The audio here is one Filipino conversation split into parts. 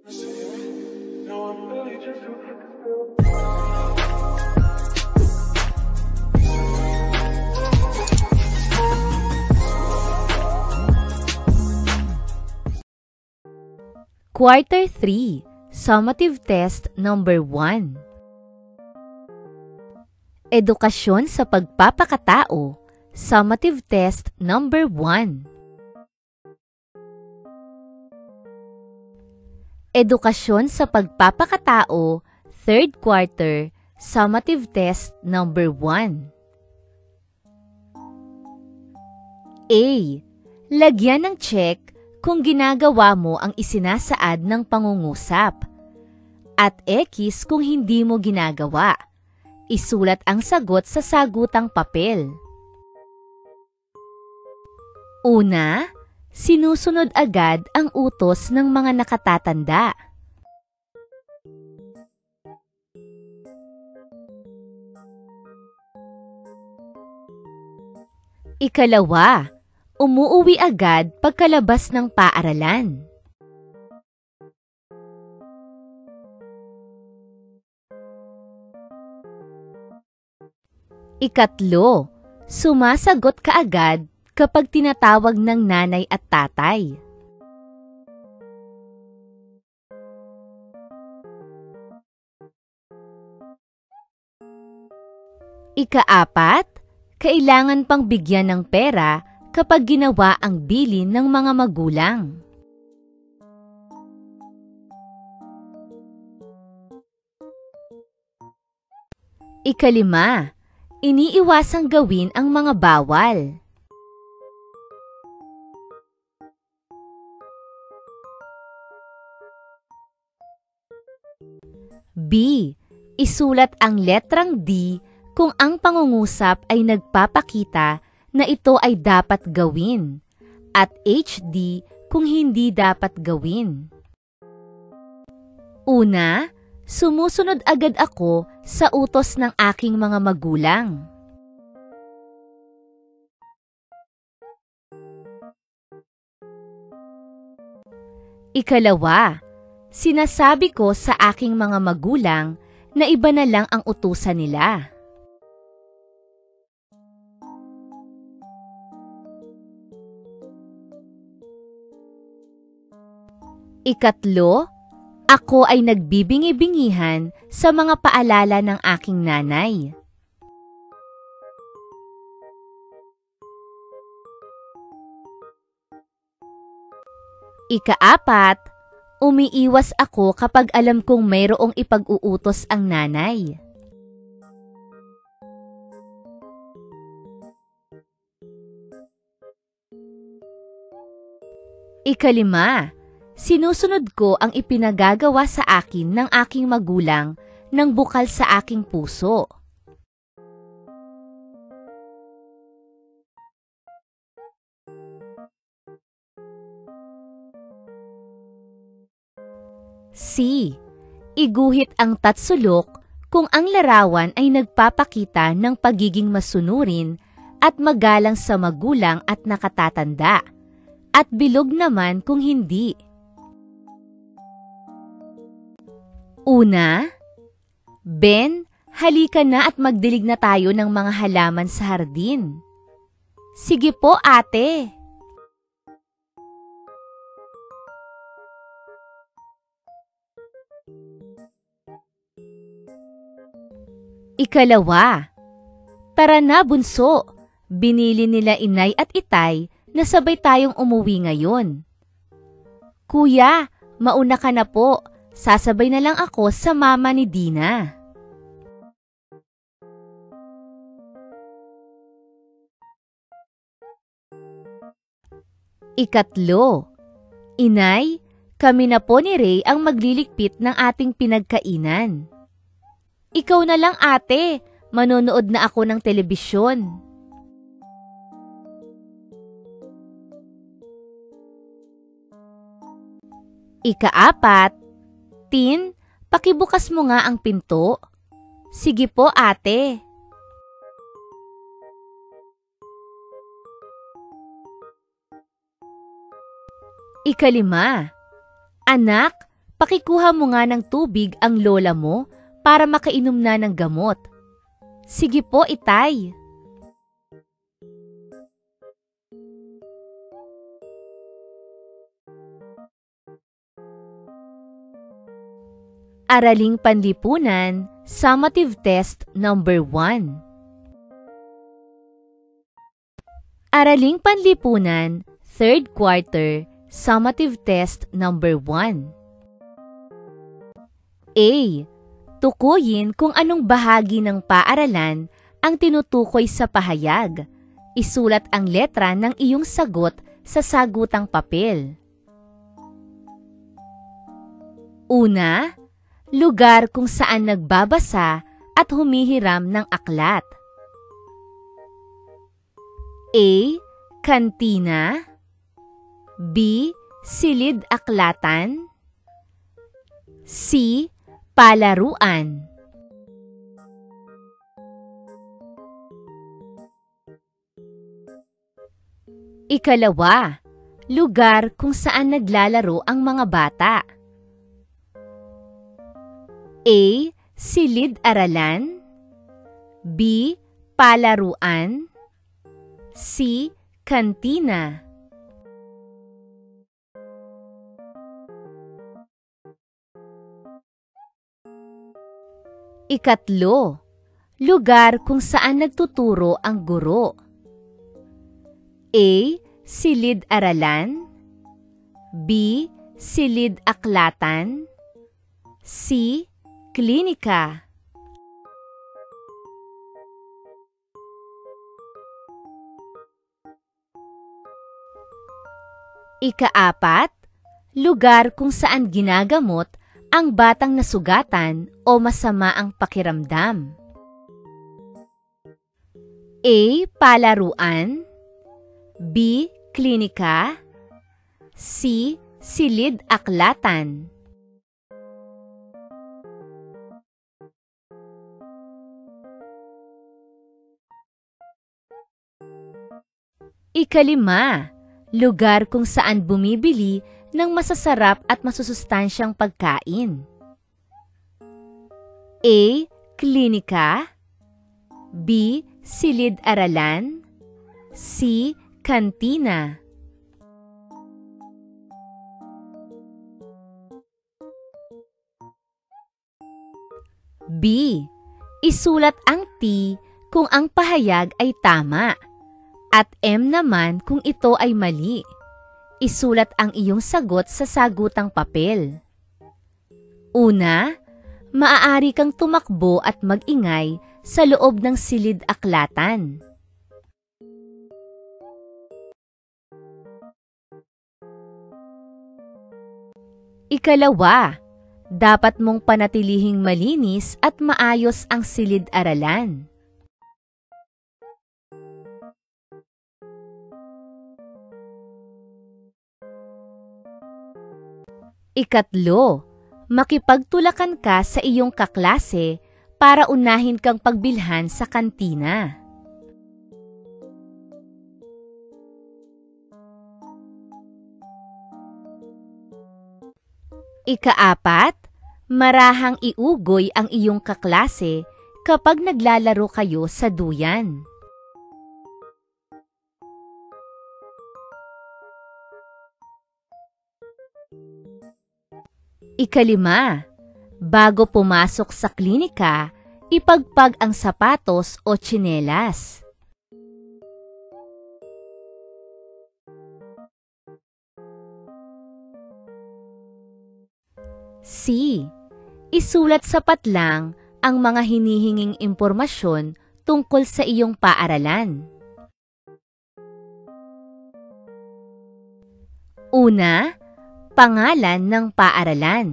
Quarter 3, Summative Test Number 1. Edukasyon sa pagpapakatao, Summative Test Number 1. Edukasyon sa pagpapakatao, Third Quarter, Summative Test Number 1. A. Lagyan ng check kung ginagawa mo ang isinasaad ng pangungusap, at X kung hindi mo ginagawa. Isulat ang sagot sa sagutang papel. Una, sinusunod agad ang utos ng mga nakatatanda. Ikalawa, umuuwi agad pagkalabas ng paaralan. Ikatlo, sumasagot ka agad kapag tinatawag ng nanay at tatay. Ikaapat, kailangan pang bigyan ng pera kapag ginawa ang bilin ng mga magulang. Ikalima, iniiwasang gawin ang mga bawal. B. Isulat ang letrang D kung ang pangungusap ay nagpapakita na ito ay dapat gawin, at HD kung hindi dapat gawin. Una, sumusunod agad ako sa utos ng aking mga magulang. Ikalawa, sinasabi ko sa aking mga magulang na iba na lang ang utusan nila. Ikatlo, ako ay nagbibingi-bingihan sa mga paalala ng aking nanay. Ikaapat, umiiwas ako kapag alam kong mayroong ipag-uutos ang nanay. Ikalima, sinusunod ko ang ipinagagawa sa akin ng aking magulang nang bukal sa aking puso. C. Iguhit ang tatsulok kung ang larawan ay nagpapakita ng pagiging masunurin at magalang sa magulang at nakatatanda, at bilog naman kung hindi. Una, Ben, halika na at magdilig na tayo ng mga halaman sa hardin. Sige po, ate. Ikalawa, tara na bunso, binili nila inay at itay na sabay tayong umuwi ngayon. Kuya, mauna ka na po. Sasabay na lang ako sa mama ni Dina. Ikatlo, Inay, kami na po ni Ray ang magliligpit ng ating pinagkainan. Ikaw na lang ate, manonood na ako ng telebisyon. Ikaapat, Tin, pakibukas mo nga ang pinto. Sige po, ate. Ikalima, anak, Pakikuha mo nga ng tubig ang lola mo para makainom na ng gamot. Sige po, itay. Araling Panlipunan, Summative Test Number 1. Araling Panlipunan, 3rd Quarter, Summative Test Number 1. A. Tukuyin kung anong bahagi ng paaralan ang tinutukoy sa pahayag. Isulat ang letra ng iyong sagot sa sagutang papel. Una, lugar kung saan nagbabasa at humihiram ng aklat. A. Kantina. B. Silid-aklatan. C. Palaruan. Ikalawa, lugar kung saan naglalaro ang mga bata. A. Silid-aralan. B. Palaruan. C. Kantina. Ikatlo, lugar kung saan nagtuturo ang guro. A. Silid-aralan. B. Silid-aklatan. C. Klinika. Ikaapat, lugar kung saan ginagamot ang batang nasugatan o masama ang pakiramdam. A. Palaruan. B. Klinika. C. Silid-aklatan. Ikalima, lugar kung saan bumibili ng masasarap at masusustansyang pagkain. A. Klinika. B. Silid-aralan. C. Kantina. B. Isulat ang T kung ang pahayag ay tama at M naman kung ito ay mali. Isulat ang iyong sagot sa sagutang papel. Una, maaari kang tumakbo at mag-ingay sa loob ng silid-aklatan. Ikalawa, dapat mong panatilihing malinis at maayos ang silid-aralan. Ikatlo, makipagtulakan ka sa iyong kaklase para unahin kang pagbilhan sa kantina. Ikaapat, marahang iugoy ang iyong kaklase kapag naglalaro kayo sa duyan. Ikalima, bago pumasok sa klinika, ipagpag ang sapatos o tsinelas. C. Isulat sa patlang ang mga hinihinging impormasyon tungkol sa iyong paaralan. Una, pangalan ng paaralan.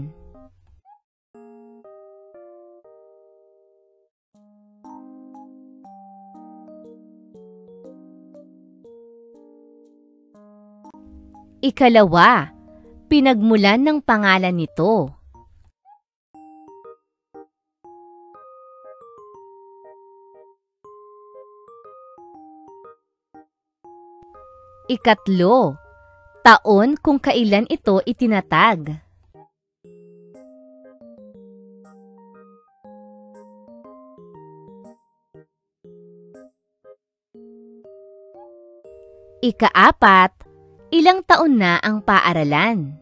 Ikalawa, pinagmulan ng pangalan nito. Ikatlo, taon kung kailan ito itinatag. Ika-4, ilang taon na ang paaralan?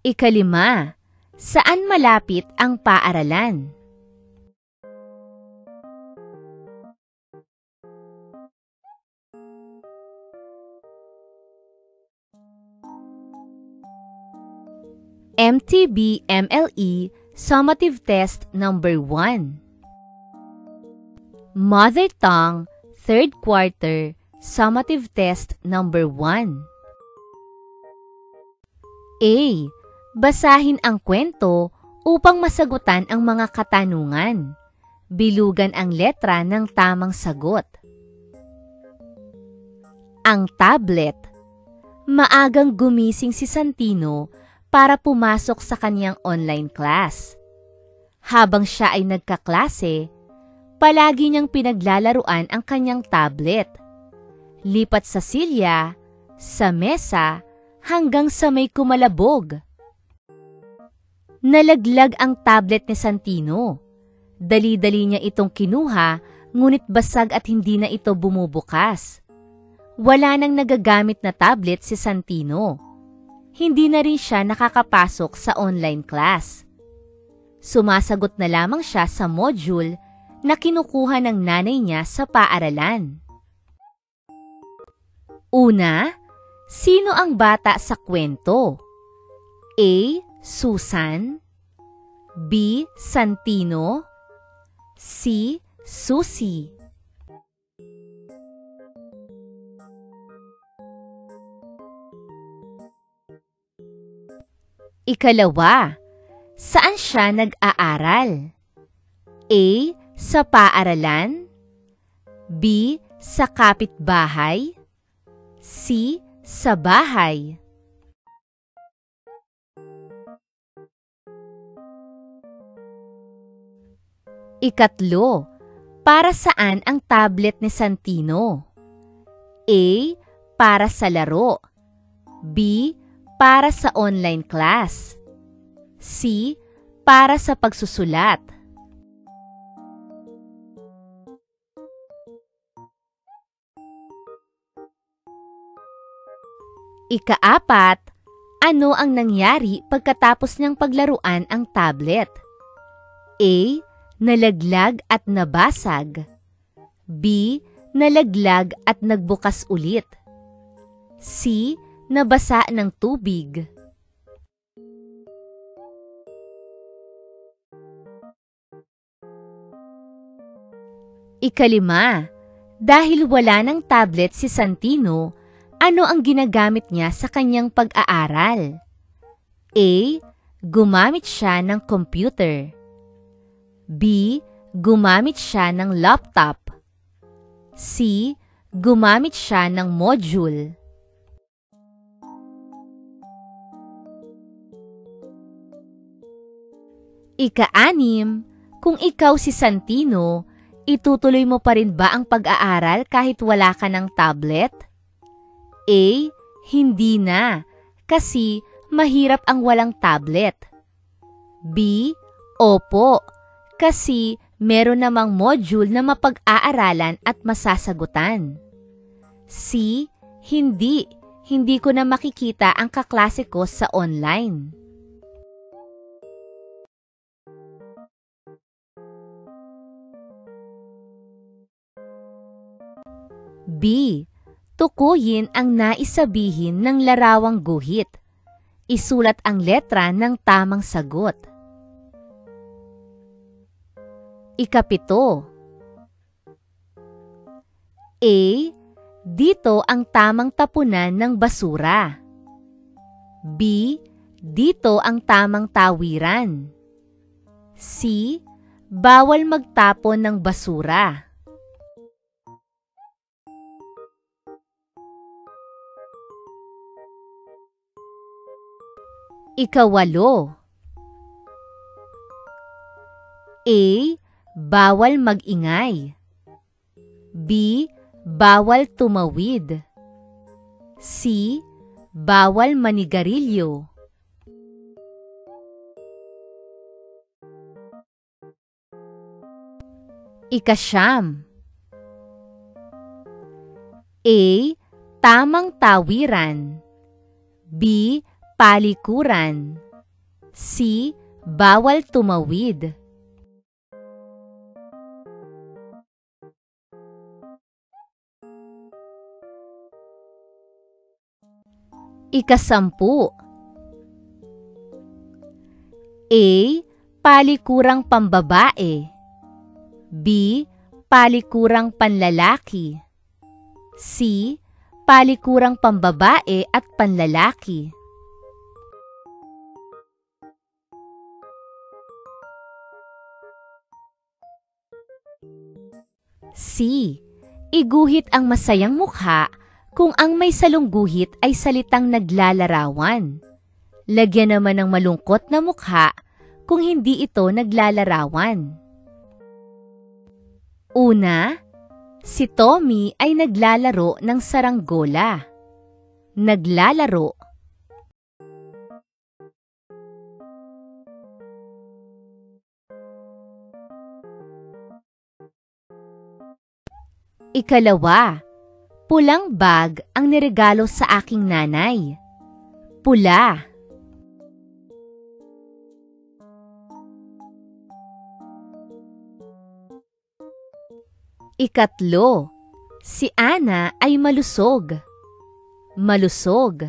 Ika-5, saan malapit ang paaralan? MTB-MLE Summative Test Number 1. Mother Tongue, 3rd Quarter, Summative Test Number 1. A. Basahin ang kwento upang masagutan ang mga katanungan. Bilugan ang letra ng tamang sagot. Ang tablet. Maagang gumising si Santino para pumasok sa kanyang online class. Habang siya ay nagkaklase, palagi niyang pinaglalaruan ang kanyang tablet. Lipat sa silya, sa mesa, hanggang sa may kumalabog. Nalaglag ang tablet ni Santino. Dali-dali niya itong kinuha, ngunit basag at hindi na ito bumubukas. Wala nang nagagamit na tablet si Santino. Hindi na rin siya nakakapasok sa online class. Sumasagot na lamang siya sa module na kinukuha ng nanay niya sa paaralan. Una, sino ang bata sa kwento? A. Susan, B. Santino, C. Susie. Ikalawa, saan siya nag-aaral? A. Sa paaralan, B. Sa kapitbahay, C. Sa bahay. Ikatlo, para saan ang tablet ni Santino? A. Para sa laro, B. Para sa online class, C. Para sa pagsusulat. Ika-4, ano ang nangyari pagkatapos niyang paglaruan ang tablet? A. Nalaglag at nabasag, B. Nalaglag at nagbukas ulit, C. Nabasa ng tubig. Ika-5, dahil wala ng tablet si Santino, ano ang ginagamit niya sa kanyang pag-aaral? A. Gumamit siya ng computer, B. Gumamit siya ng laptop, C. Gumamit siya ng module. Ika-6, kung ikaw si Santino, itutuloy mo pa rin ba ang pag-aaral kahit wala ka ng tablet? A. Hindi na, kasi mahirap ang walang tablet. B. Opo, kasi meron namang module na mapag-aaralan at masasagutan. C. Hindi ko na makikita ang kaklase ko sa online. B. Tukuyin ang naisabihin ng larawang guhit. Isulat ang letra ng tamang sagot. Ika-7, A. Dito ang tamang tapunan ng basura. B. Dito ang tamang tawiran. C. Bawal magtapon ng basura. Ika-8, A. Bawal mag-ingay, B. Bawal tumawid, C. Bawal manigarilyo. Ikasyam. A. Tamang tawiran. B. Palikuran. C. Bawal tumawid. Ikasampu. A. Palikurang pambabae. B. Palikurang panlalaki. C. Palikurang pambabae at panlalaki. C. Iguhit ang masayang mukha kung ang may salungguhit ay salitang naglalarawan. Lagyan naman ng malungkot na mukha kung hindi ito naglalarawan. Una, si Tommy ay naglalaro ng saranggola. Naglalaro. Ikalawa, pulang bag ang niregalo sa aking nanay. Pula. Ikatlo, si Ana ay malusog. Malusog.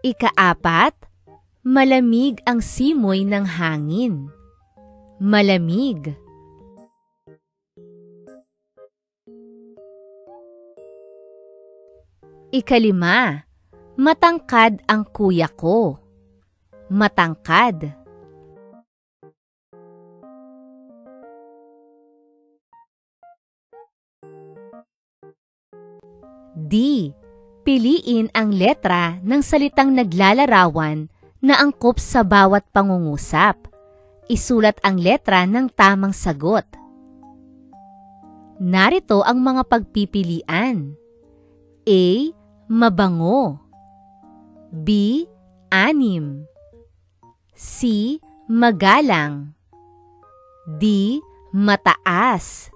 Ikaapat, malamig ang simoy ng hangin. Malamig. Ikalima, matangkad ang kuya ko. Matangkad. D. Piliin ang letra ng salitang naglalarawan na angkop sa bawat pangungusap. Isulat ang letra ng tamang sagot. Narito ang mga pagpipilian. A. Mabango. B. Anim. C. Magalang. D. Mataas.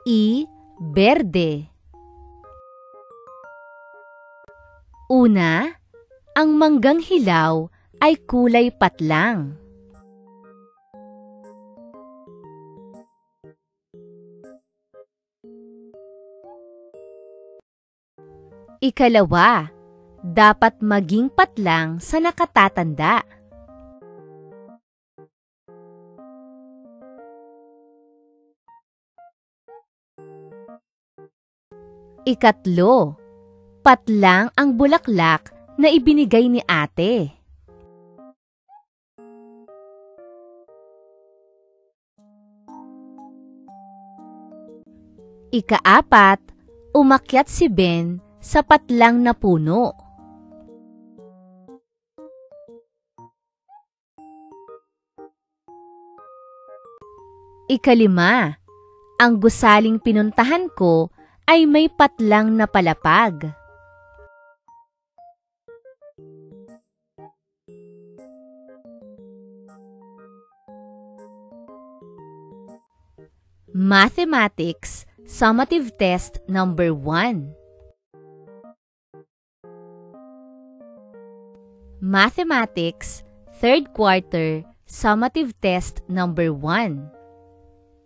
E. Berde. Una, ang manggang hilaw ay kulay patlang. Ikalawa, dapat maging patlang sa nakatatanda. Ikatlo, patlang ang bulaklak na ibinigay ni ate. Ikaapat, umakyat si Ben sa patlang na puno. Ikalima, ang gusaling pinuntahan ko ay may patlang na palapag. Mathematics Summative Test Number 1. Mathematics 3rd Quarter Summative Test Number 1.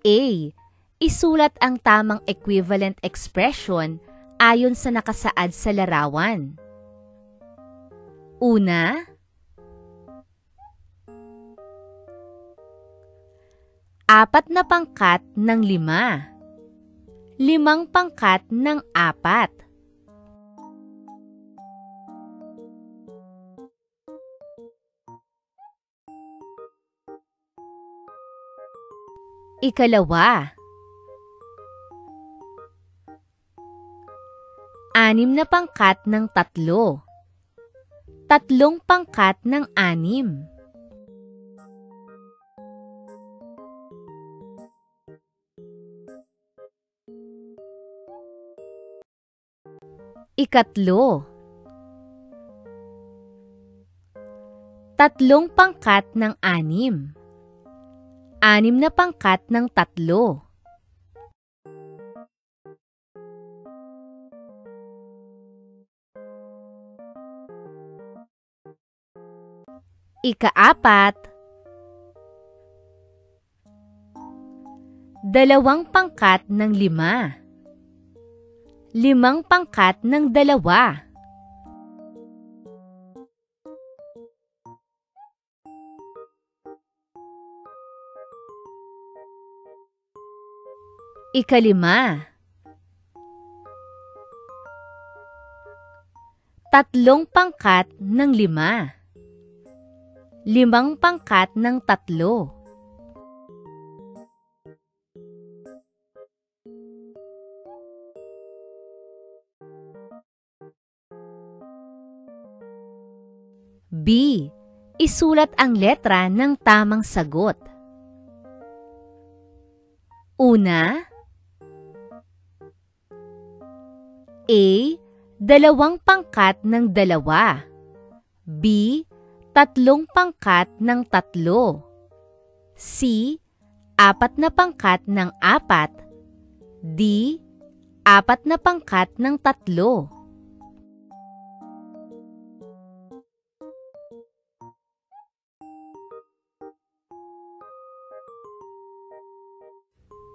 A. Isulat ang tamang equivalent expression ayon sa nakasaad sa larawan. Una, apat na pangkat ng 5. 5 pangkat ng 4. Ikalawa, 6 na pangkat ng 3. 3 pangkat ng 6. Ikatlo, 3 pangkat ng 6. 6 na pangkat ng 3. Ika-4, 2 pangkat ng 5. 5 pangkat ng 2. Ika-5, 3 pangkat ng 5. 5 pangkat ng 3. B. Isulat ang letra ng tamang sagot. Una, A. 2 pangkat ng 2. B. 3 pangkat ng 3. C. 4 na pangkat ng 4. D. 4 na pangkat ng 3.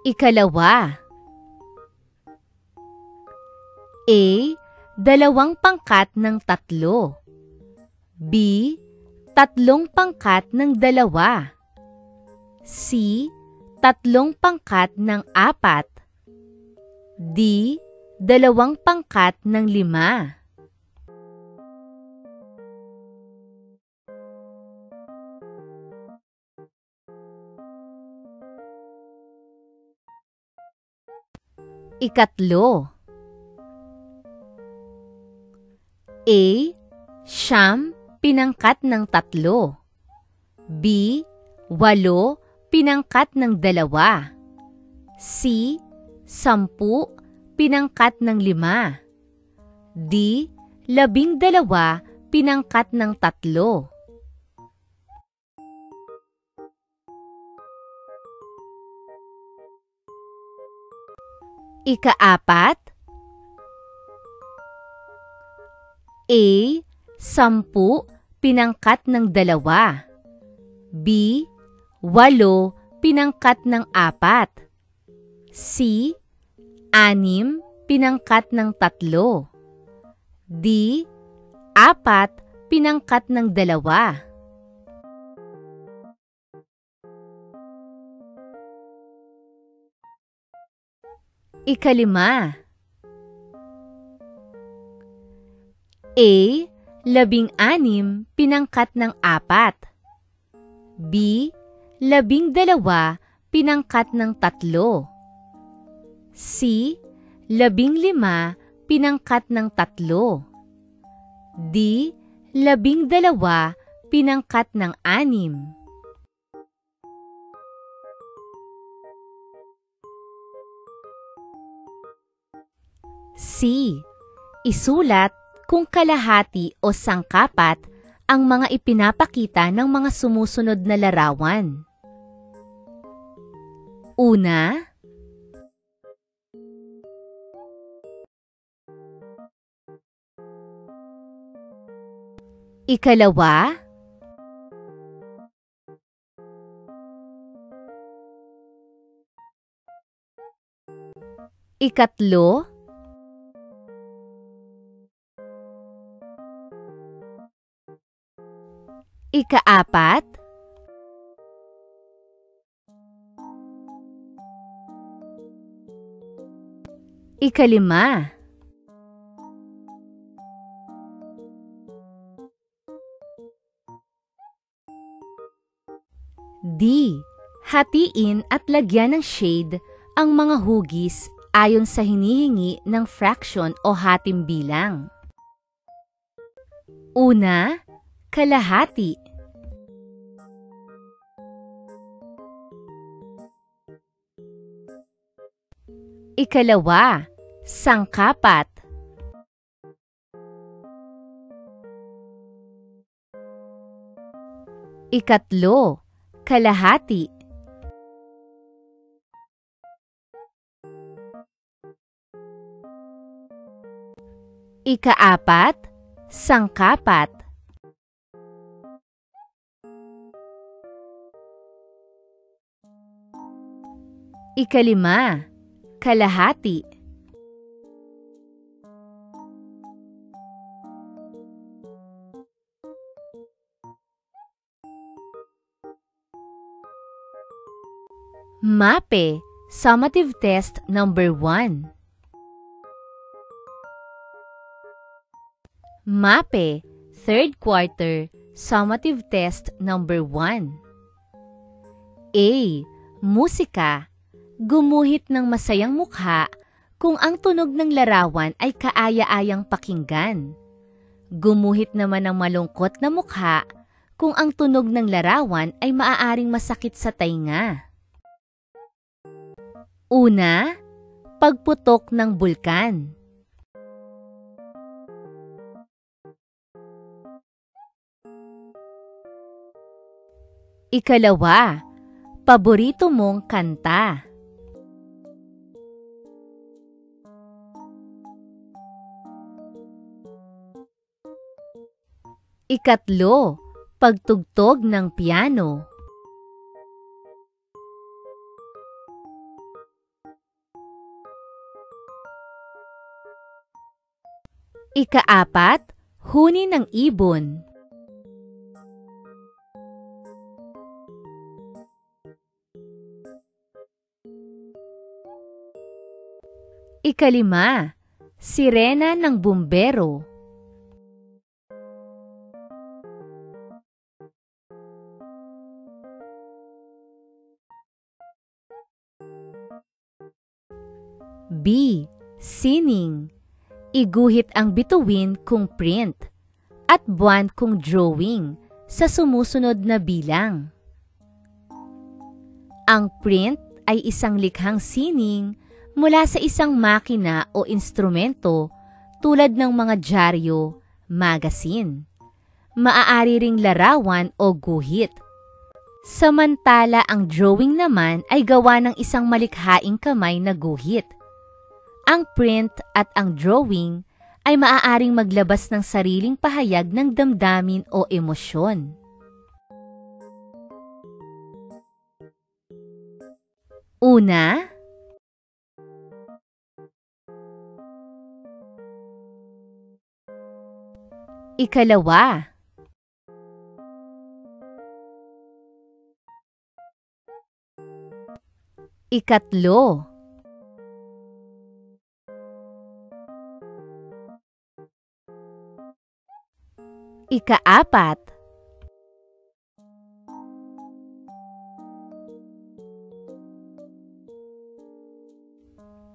Ikalawa, A. 2 pangkat ng 3. B. 3 pangkat ng 2. C. 3 pangkat ng 4. D. 2 pangkat ng 5. Ikatlo, A. 9 pinangkat ng 3. B. 8 pinangkat ng 2. C. 10 pinangkat ng 5. D. 12 pinangkat ng 3. Ika-4, A. 10 pinangkat ng 2. B. 8 pinangkat ng 4. C. 6 pinangkat ng 3. D. 4 pinangkat ng 2. Ika-5, A. 16 pinangkat ng 4. B. 12 pinangkat ng 3. C. 15 pinangkat ng 3. D. 12 pinangkat ng 6. C. Isulat kung kalahati o sangkapat ang mga ipinapakita ng mga sumusunod na larawan. Una, ikalawa, ikatlo, ika-4, ika-5, D. Hatiin at lagyan ng shade ang mga hugis ayon sa hinihingi ng fraction o hatim bilang. Una, kalahati. Ikalawa, sangkapat. Ikatlo, kalahati. Ikaapat, sangkapat. Ikalima, kalahati. MAPE, summative test number 1. MAPE, third quarter, summative test number 1. A. Musika. Gumuhit ng masayang mukha kung ang tunog ng larawan ay kaaya-ayang pakinggan. Gumuhit naman ng malungkot na mukha kung ang tunog ng larawan ay maaaring masakit sa tainga. Una, pagputok ng bulkan. Ikalawa, paborito mong kanta. Ikatlo, pagtugtog ng piano. Ikaapat, huni ng ibon. Ikalima, sirena ng bumbero. B. Sining. Iguhit ang bituin kung print at buwan kung drawing sa sumusunod na bilang. Ang print ay isang likhang sining mula sa isang makina o instrumento tulad ng mga dyaryo, magazine. Maaari ring larawan o guhit. Samantala ang drawing naman ay gawa ng isang malikhaing kamay na guhit. Ang print at ang drawing ay maaaring maglabas ng sariling pahayag ng damdamin o emosyon. Una, ikalawa, ikatlo, ikaapat,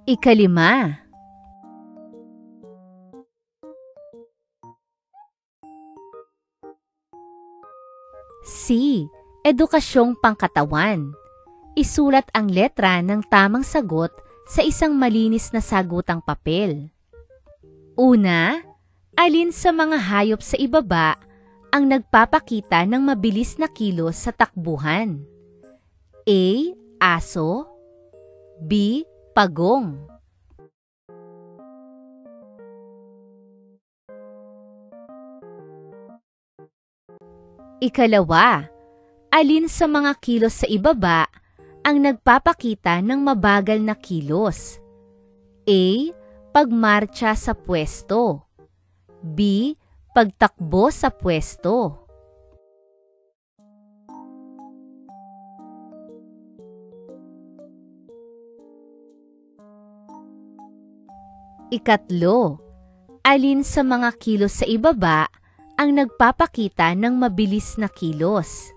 ikalima, C. Edukasyong pangkatawan. Isulat ang letra ng tamang sagot sa isang malinis na sagutang papel. Una, alin sa mga hayop sa ibaba ang nagpapakita ng mabilis na kilos sa takbuhan? A. Aso. B. Pagong. Ikalawa, alin sa mga kilos sa ibaba ang nagpapakita ng mabagal na kilos? A. Pagmarcha sa pwesto. B. Pagtakbo sa pwesto. Ikatlo, alin sa mga kilos sa ibaba ang nagpapakita ng mabilis na kilos?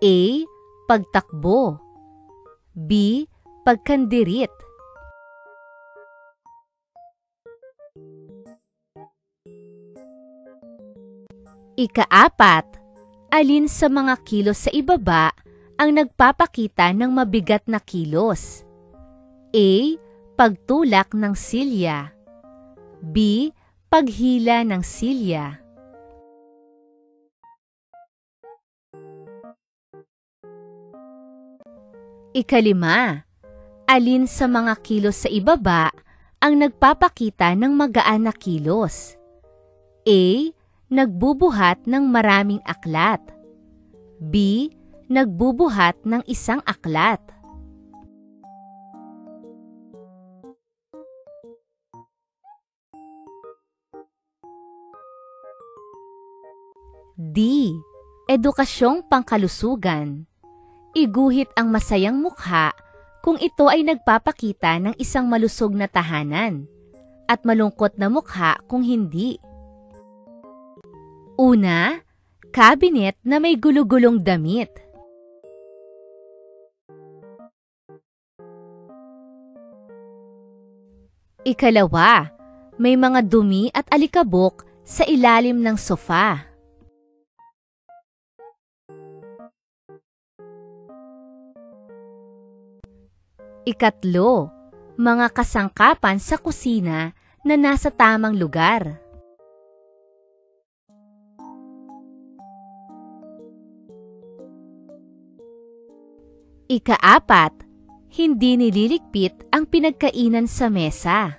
A. Pagtakbo. B. Pagkandirit. Ikaapat, alin sa mga kilos sa ibaba ang nagpapakita ng mabigat na kilos? A. Pagtulak ng silya. B. Paghila ng silya. Ikalima, alin sa mga kilos sa ibaba ang nagpapakita ng magaan na kilos? A. Nagbubuhat ng maraming aklat. B. Nagbubuhat ng isang aklat. D. Edukasyong pangkalusugan. Iguhit ang masayang mukha kung ito ay nagpapakita ng isang malusog na tahanan at malungkot na mukha kung hindi. Una, cabinet na may gulugulong damit. Ikalawa, may mga dumi at alikabok sa ilalim ng sofa. Ikatlo, mga kasangkapan sa kusina na nasa tamang lugar. Ikaapat, hindi nililigpit ang pinagkainan sa mesa.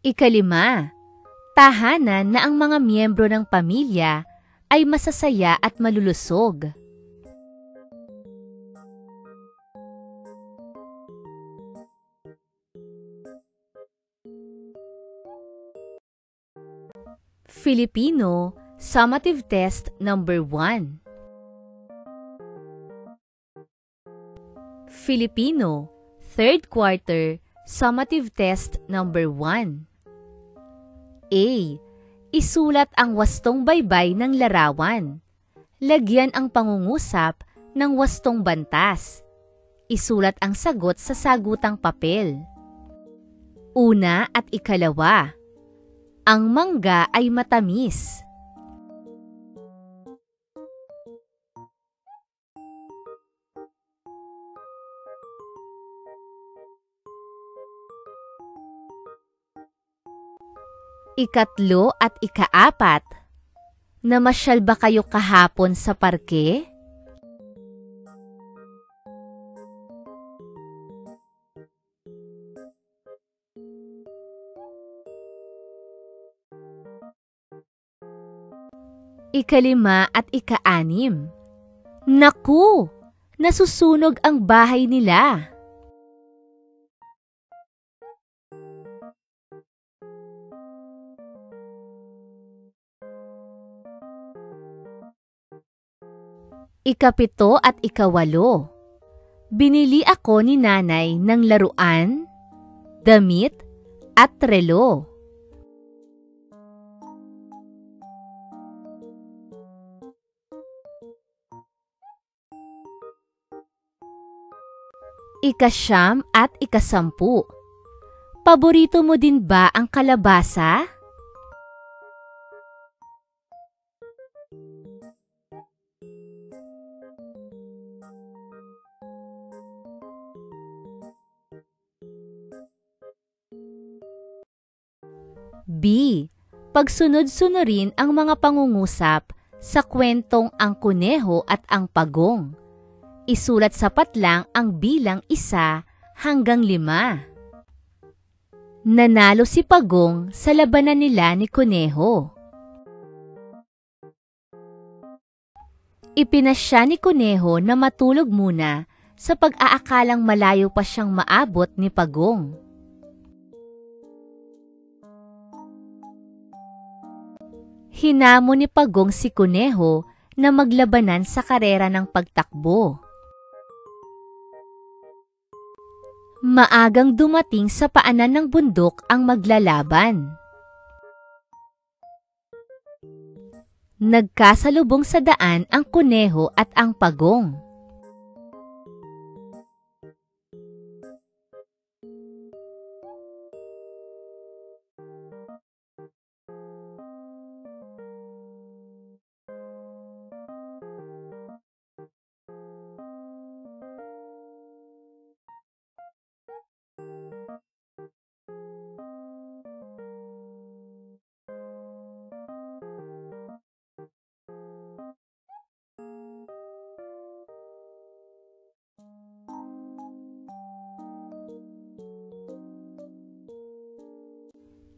Ikalima, tahanan na ang mga miyembro ng pamilya ay masasaya at malulusog. Filipino Summative Test Number 1. Filipino 3rd Quarter Summative Test Number 1. A. Isulat ang wastong baybay ng larawan. Lagyan ang pangungusap ng wastong bantas. Isulat ang sagot sa sagutang papel. Una at ikalawa. Ang mangga ay matamis. Ikatlo at ikaapat. Namasyal ba kayo kahapon sa parke? Ikalima at ikaanim. Naku! Nasusunog ang bahay nila. Ikapito at ikawalo. Binili ako ni nanay ng laruan, damit, at relo. Ikasyam at ikasampu. Paborito mo din ba ang kalabasa? B. Pagsunod-sunurin ang mga pangungusap sa kwentong Ang Kuneho at ang Pagong. Isulat sa patlang ang bilang 1 hanggang 5. Nanalo si Pagong sa labanan nila ni Kuneho. Ipinasya ni Kuneho na matulog muna sa pag-aakalang malayo pa siyang maabot ni Pagong. Hinamon ni Pagong si Kuneho na maglabanan sa karera ng pagtakbo. Maagang dumating sa paanan ng bundok ang maglalaban. Nagkasalubong sa daan ang Kuneho at ang Pagong.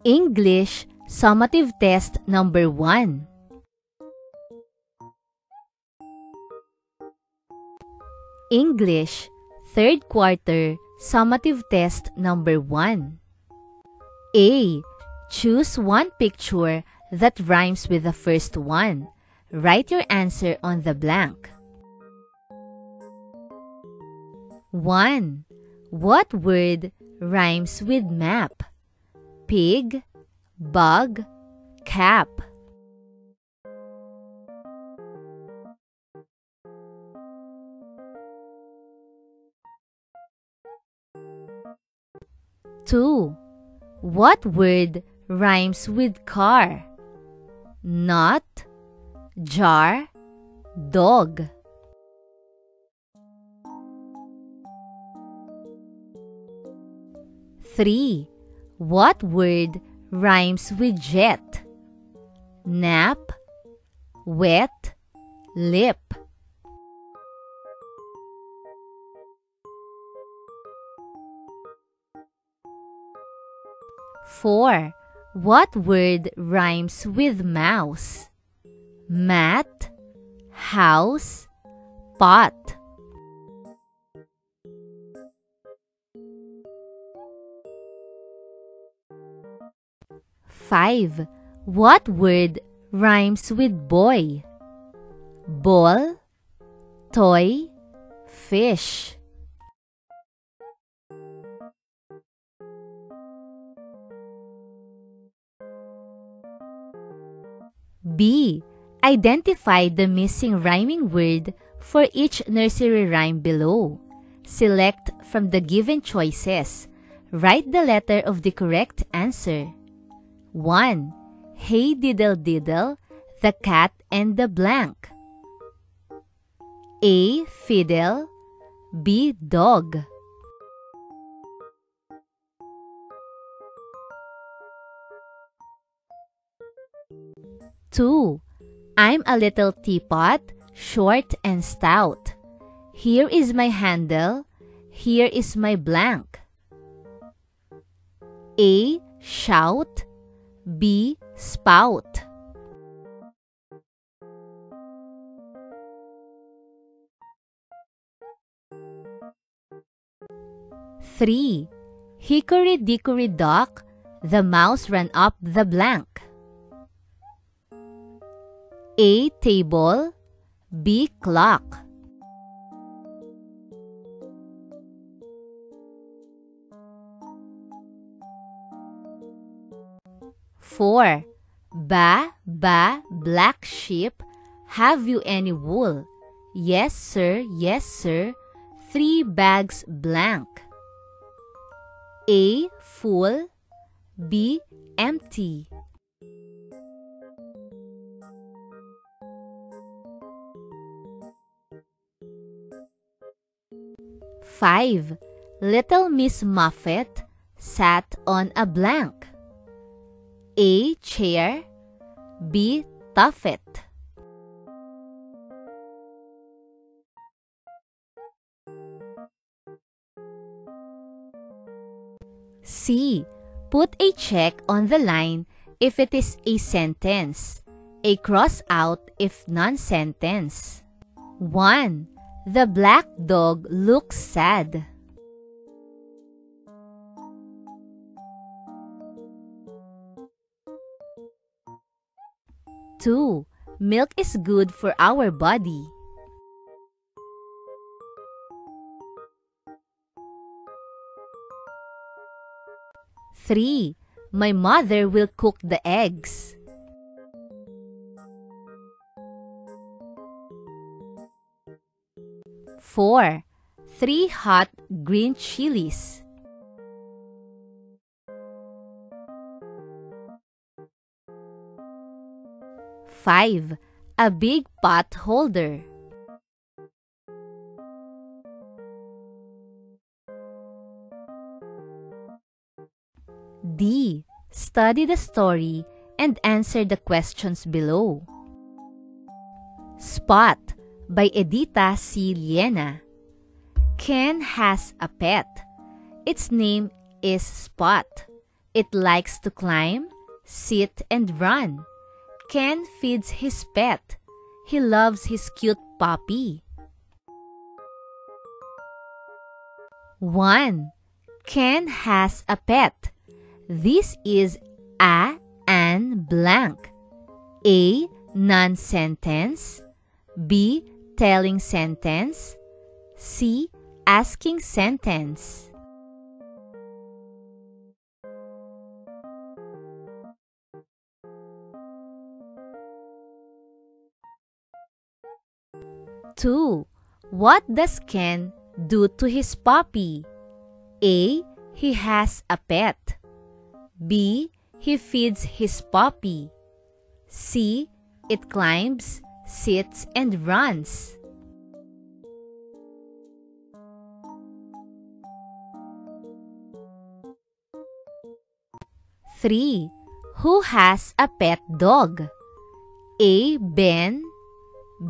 English Summative Test Number 1. English Third Quarter Summative Test Number 1. A. Choose one picture that rhymes with the first one. Write your answer on the blank. 1. What word rhymes with map? Pig, bug, cap. 2. What word rhymes with car? Nut, jar, dog. 3. What word rhymes with jet? Nap, wet, lip. 4. What word rhymes with mouse? Mat, house, pot. 5. What word rhymes with boy? Ball, toy, fish. 'B'. Identify the missing rhyming word for each nursery rhyme below. Select from the given choices. Write the letter of the correct answer. 1. Hey diddle diddle, the cat and the blank. A. Fiddle, B. Dog. 2. I'm a little teapot, short and stout. Here is my handle, here is my blank. A. Shout, B. Spout. 3. Hickory dickory dock, the mouse ran up the blank. A. Table, B. Clock. 4. Ba, black sheep, have you any wool? Yes, sir, 3 bags blank. A. Full, B. Empty. 5. Little Miss Muffet sat on a blank. A. Chair, B. Tuffet. 'C'. Put a check on the line if it is a sentence, a cross out if non-sentence. 1. The black dog looks sad. 2. Milk is good for our body. 3. My mother will cook the eggs. 4. 3 hot green chilies. 5. A big pot holder. 'D'. Study the story and answer the questions below. Spot by Edita C. Liena. Ken has a pet. Its name is Spot. It likes to climb, sit, and run. Ken feeds his pet. He loves his cute puppy. 1. Ken has a pet. This is an blank. A. Non-sentence. B. Telling sentence. C. Asking sentence. Two. What does Ken do to his puppy? A. He has a pet. B. He feeds his puppy. C. It climbs, sits, and runs. 3. Who has a pet dog? A. Ben.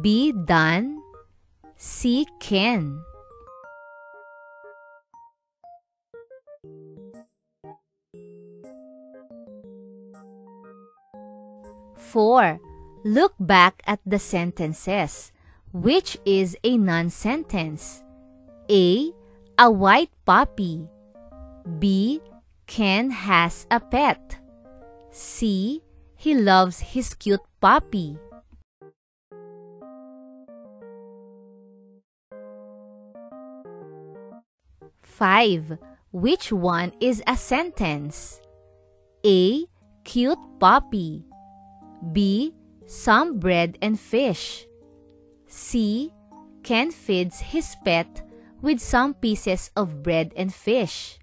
B. Dan. C. Ken. 4. Look back at the sentences. Which is a non-sentence? A. A white puppy. B. Ken has a pet. C. He loves his cute puppy. 5. Which one is a sentence? A. Cute puppy. B. Some bread and fish. C. Ken feeds his pet with some pieces of bread and fish.